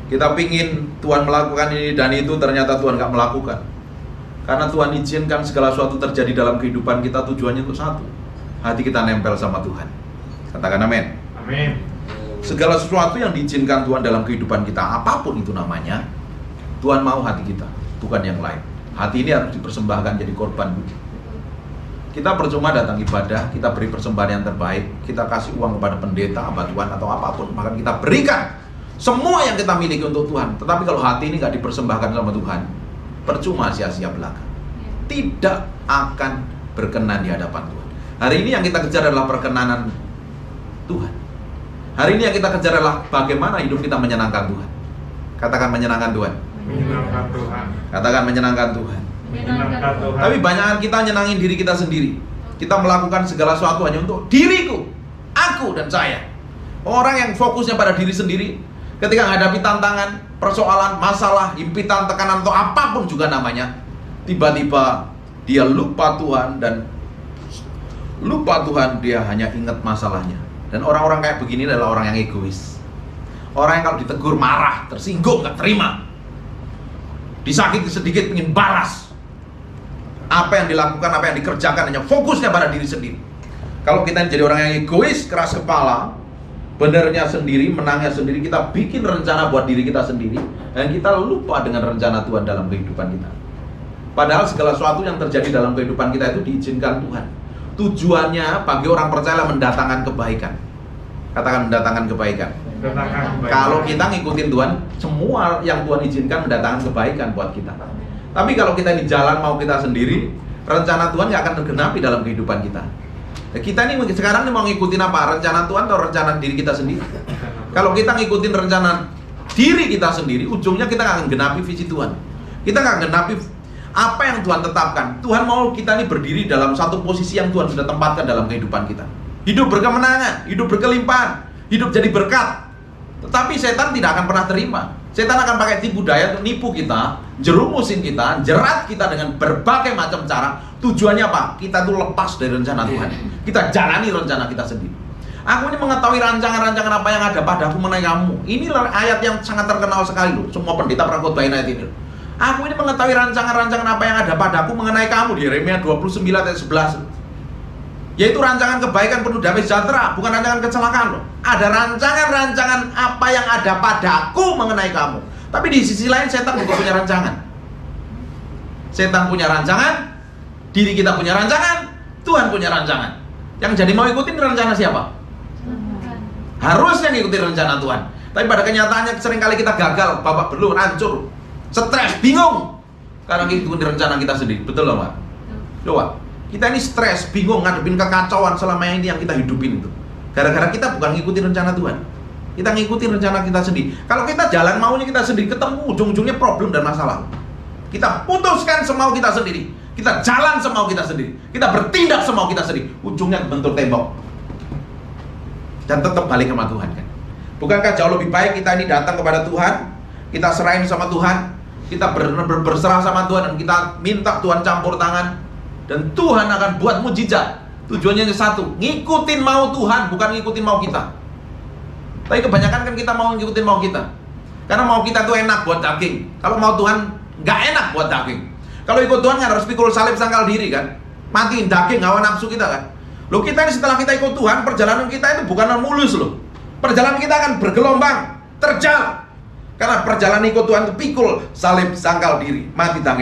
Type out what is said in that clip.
Kita pingin Tuhan melakukan ini dan itu, ternyata Tuhan nggak melakukan. Karena Tuhan izinkan segala sesuatu terjadi dalam kehidupan kita, tujuannya untuk satu, hati kita nempel sama Tuhan. Katakan amin. Amin. Segala sesuatu yang diizinkan Tuhan dalam kehidupan kita, apapun itu namanya, Tuhan mau hati kita, bukan yang lain. Hati ini harus dipersembahkan jadi korban. Kita percuma datang ibadah, kita beri persembahan yang terbaik, kita kasih uang kepada pendeta, hamba Tuhan atau apapun, maka kita berikan semua yang kita miliki untuk Tuhan. Tetapi kalau hati ini nggak dipersembahkan sama Tuhan, percuma, sia-sia belaka. Tidak akan berkenan di hadapan Tuhan. Hari ini yang kita kejar adalah perkenanan Tuhan. Hari ini yang kita kejar adalah bagaimana hidup kita menyenangkan Tuhan. Katakan menyenangkan Tuhan. Menyenangkan Tuhan. Katakan menyenangkan Tuhan. Menyenangkan Tuhan. Tapi banyak kita nyenangin diri kita sendiri. Kita melakukan segala sesuatu hanya untuk diriku, aku dan saya. Orang yang fokusnya pada diri sendiri, ketika menghadapi tantangan, persoalan, masalah, himpitan, tekanan atau apapun juga namanya, tiba-tiba dia lupa Tuhan, dan lupa Tuhan dia hanya ingat masalahnya. Dan orang-orang kayak begini adalah orang yang egois. Orang yang kalau ditegur marah, tersinggung, gak terima, disakiti sedikit ingin balas. Apa yang dilakukan, apa yang dikerjakan hanya fokusnya pada diri sendiri. Kalau kita jadi orang yang egois, keras kepala, benernya sendiri, menangnya sendiri, kita bikin rencana buat diri kita sendiri, dan kita lupa dengan rencana Tuhan dalam kehidupan kita. Padahal segala sesuatu yang terjadi dalam kehidupan kita itu diizinkan Tuhan. Tujuannya bagi orang percaya mendatangkan kebaikan. Katakan mendatangkan kebaikan. Kalau kita ngikutin Tuhan, semua yang Tuhan izinkan mendatangkan kebaikan buat kita. Tapi kalau kita di jalan mau kita sendiri, rencana Tuhan nggak akan tergenapi dalam kehidupan kita. Nah, kita nih sekarang nih mau ngikutin apa? Rencana Tuhan atau rencana diri kita sendiri? Kalau kita ngikutin rencana diri kita sendiri, ujungnya kita nggak akan genapi visi Tuhan. Kita nggak genapi apa yang Tuhan tetapkan. Tuhan mau kita nih berdiri dalam satu posisi yang Tuhan sudah tempatkan dalam kehidupan kita. Hidup berkemenangan, hidup berkelimpahan, hidup jadi berkat. Tetapi setan tidak akan pernah terima. Setan akan pakai tipu daya untuk nipu kita, jerumusin kita, jerat kita dengan berbagai macam cara. Tujuannya apa? Kita tuh lepas dari rencana Tuhan. Kita jalani rencana kita sendiri. Aku ini mengetahui rancangan-rancangan apa yang ada padaku mengenai kamu. Ini ayat yang sangat terkenal sekali loh. Semua pendeta pernah khotbahin ayat ini. Aku ini mengetahui rancangan-rancangan apa yang ada padaku mengenai kamu, di Yeremia 29 ayat 11. Yaitu rancangan kebaikan penuh damai sejahtera, bukan rancangan kecelakaan loh. Ada rancangan-rancangan apa yang ada padaku mengenai kamu. Tapi di sisi lain setan juga punya rancangan. Setan punya rancangan, diri kita punya rancangan, Tuhan punya rancangan. Yang jadi mau ikutin rencana siapa? Harusnya ngikutin rencana Tuhan. Tapi pada kenyataannya seringkali kita gagal, babak belur, hancur, stres, bingung karena ngikutin rencana kita sendiri. Betul loh Pak? Coba, kita ini stres, bingung, ngadepin kekacauan selama ini yang kita hidupin itu. Gara-gara kita bukan ngikutin rencana Tuhan. Kita ngikutin rencana kita sendiri. Kalau kita jalan maunya kita sendiri, ketemu ujung-ujungnya problem dan masalah. Kita putuskan semau kita sendiri, kita jalan semau kita sendiri, kita bertindak semau kita sendiri, ujungnya bentuk tembok. Dan tetap balik sama Tuhan kan. Bukankah jauh lebih baik kita ini datang kepada Tuhan, kita serahin sama Tuhan, kita berserah sama Tuhan, dan kita minta Tuhan campur tangan, dan Tuhan akan buat mujizat. Tujuannya satu, ngikutin mau Tuhan, bukan ngikutin mau kita. Tapi kebanyakan kan kita mau ngikutin mau kita, karena mau kita tuh enak buat daging. Kalau mau Tuhan nggak enak buat daging. Kalau ikut Tuhan kan harus pikul salib sangkal diri kan, matiin daging, hawa nafsu kita kan. Loh, kita ini setelah kita ikut Tuhan, perjalanan kita itu bukan mulus loh. Perjalanan kita akan bergelombang, terjal. Karena perjalanan ikut Tuhan itu pikul salib sangkal diri, mati daging.